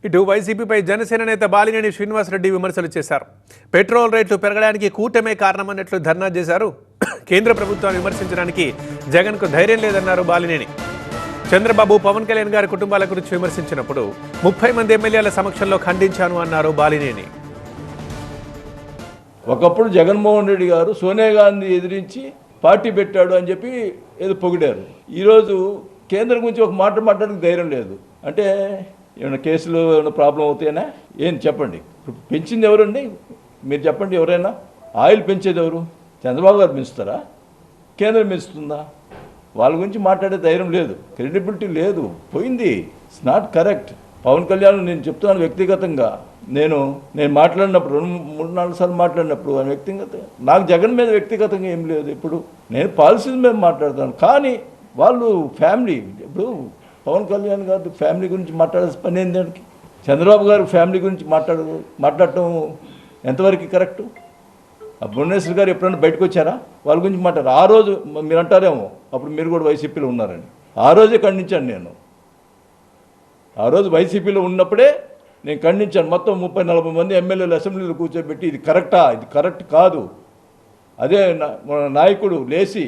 ఇటు వైసీపీపై జనసేన నేత బాలినేని శ్రీనివాసరెడ్డి విమర్శలు చేశారు. పెట్రోల్ రేట్లు పెరగడానికి కూటమే కారణమన్నట్లు ధర్నా చేశారు. కేంద్ర ప్రభుత్వాన్ని విమర్శించడానికి జగన్కు ధైర్యం లేదన్నారు బాలినేని. చంద్రబాబు, పవన్ కళ్యాణ్ గారి కుటుంబాల గురించి విమర్శించినప్పుడు 30 మంది ఎమ్మెల్యేల సమక్షంలో ఖండించాను అన్నారు బాలినేని. ఒకప్పుడు జగన్మోహన్ రెడ్డి గారు సోనియా గాంధీ ఎదిరించి పార్టీ పెట్టాడు అని చెప్పి ఏదో పొగిడారు. ఈరోజు కేంద్రం గురించి ఒక మాట మాట్లాడడానికి ధైర్యం లేదు అంటే ఏమైనా కేసులు ఏమైనా ప్రాబ్లం అవుతాయనా? ఏం చెప్పండి. పెంచింది ఎవరండి? మీరు చెప్పండి. ఎవరైనా ఆయిల్ పెంచేది ఎవరు? చంద్రబాబు గారు పెంచుతారా? కేంద్రం పెంచుతుందా? వాళ్ళ గురించి మాట్లాడే ధైర్యం లేదు, క్రెడిబిలిటీ లేదు, పోయింది. It's not correct. Pawan Kalyan నేను చెప్తున్నాను వ్యక్తిగతంగా, నేను మాట్లాడినప్పుడు 2-3-4 సార్లు మాట్లాడినప్పుడు వ్యక్తిగతంగా నాకు జగన్ మీద వ్యక్తిగతంగా ఏం లేదు. ఇప్పుడు నేను పాలసీల మీద మాట్లాడతాను, కానీ వాళ్ళు ఫ్యామిలీ. ఇప్పుడు పవన్ కళ్యాణ్ గారి ఫ్యామిలీ గురించి మాట్లాడాల్సిన పని ఏంటి? దానికి చంద్రబాబు గారి ఫ్యామిలీ గురించి మాట్లాడటం ఎంతవరకు కరెక్టు? భువనేశ్వర్ గారు ఎప్పుడైనా బయటకు వచ్చారా? వాళ్ళ గురించి మాట్లాడారు. ఆ రోజు మీరు అంటారేమో అప్పుడు మీరు కూడా వైసీపీలో ఉన్నారని. ఆ రోజే ఖండించాను నేను. ఆ రోజు వైసీపీలో ఉన్నప్పుడే నేను ఖండించాను. మొత్తం 30-40 మంది ఎమ్మెల్యేలు అసెంబ్లీలో కూర్చోబెట్టి ఇది కరెక్టా, ఇది కరెక్ట్ కాదు, అదే మన నాయకుడు లేచి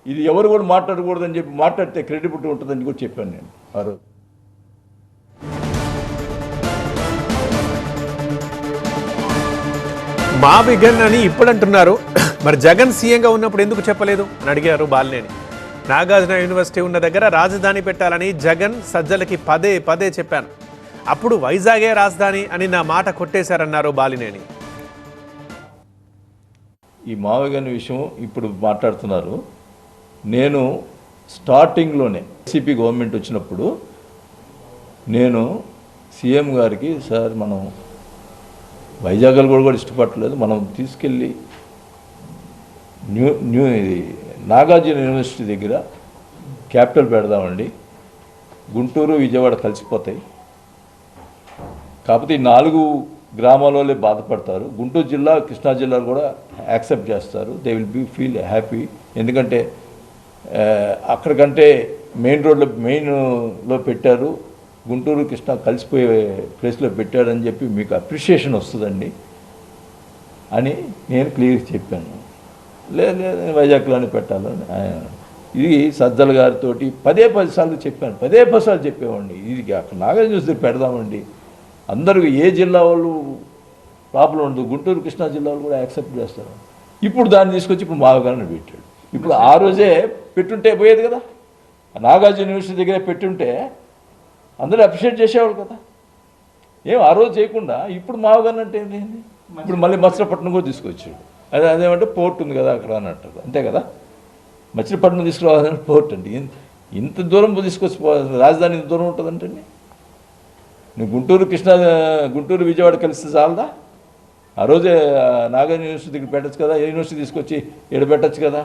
ఇది ఎవరు కూడా మాట్లాడకూడదని చెప్పి మాట్లాడితే క్రెడిబిలిటీ ఉంటుందని కూడా చెప్పాను నేను ఆ రోజు. మా బిగన్ అని ఇప్పుడు అంటున్నారు, మరి జగన్ సీఎంగా ఉన్నప్పుడు ఎందుకు చెప్పలేదు అని అడిగారు బాలినేని. నాగార్జున యూనివర్సిటీ ఉన్న దగ్గర రాజధాని పెట్టాలని జగన్ సజ్జలకి పదే చెప్పాను, అప్పుడు వైజాగే రాజధాని అని నా మాట కొట్టేశారన్నారు బాలినేని. ఈ మావిగన్ విషయం ఇప్పుడు మాట్లాడుతున్నారు. నేను స్టార్టింగ్లోనే వైసీపీ గవర్నమెంట్ వచ్చినప్పుడు నేను సీఎం గారికి, సార్ మనం వైజాగ్లో కూడా ఇష్టపడలేదు, మనం తీసుకెళ్ళి ఇది నాగార్జున యూనివర్సిటీ దగ్గర క్యాపిటల్ పెడదామండి, గుంటూరు విజయవాడ కలిసిపోతాయి, కాకపోతే ఈ 4 గ్రామాలలో బాధపడతారు, గుంటూరు జిల్లా కృష్ణా జిల్లాలు కూడా యాక్సెప్ట్ చేస్తారు, they will be feel happy, ఎందుకంటే అక్కడికంటే మెయిన్లో పెట్టారు, గుంటూరు కృష్ణా కలిసిపోయే ప్లేస్లో పెట్టాడని చెప్పి మీకు అప్రిషియేషన్ వస్తుందండి అని నేను క్లియర్గా చెప్పాను. లేదు వైజాగ్లోనే పెట్టాలని. ఇది సజ్జల గారితో 10 సార్లు చెప్పాను, 10 సార్లు చెప్పేవాడిని. ఇది అక్కడ నాగార్జున చూస్తే పెడదామండి, అందరూ ఏ జిల్లా వాళ్ళు ప్రాబ్లం ఉండదు, గుంటూరు కృష్ణా జిల్లాలు కూడా యాక్సెప్ట్ చేస్తారు. ఇప్పుడు దాన్ని తీసుకొచ్చి ఇప్పుడు మావగారిని పెట్టాడు. ఇప్పుడు ఆ రోజే పెట్టుంటే పోయేది కదా, నాగార్జున యూనివర్సిటీ దగ్గర పెట్టుంటే అందరూ అప్రిషియేట్ చేసేవాళ్ళు కదా. ఏం ఆ రోజు చేయకుండా ఇప్పుడు మావగారిని అంటే ఏంటి? ఇప్పుడు మళ్ళీ మచిలీపట్నం కూడా తీసుకొచ్చాడు. అదేమంటే పోర్ట్ ఉంది కదా అక్కడ అని అంటారు, అంతే కదా. మచిలీపట్నం తీసుకురావాలంటే పోర్ట్ అండి, ఇంత దూరం తీసుకొచ్చి రాజధాని ఇంత దూరం ఉంటుందంటే నువ్వు గుంటూరు విజయవాడ కలిస్తే చాలదా? ఆ రోజే నాగార్జున యూనివర్సిటీ దగ్గర పెట్టచ్చు కదా, యూనివర్సిటీ తీసుకొచ్చి ఇక్కడ పెట్టచ్చు కదా.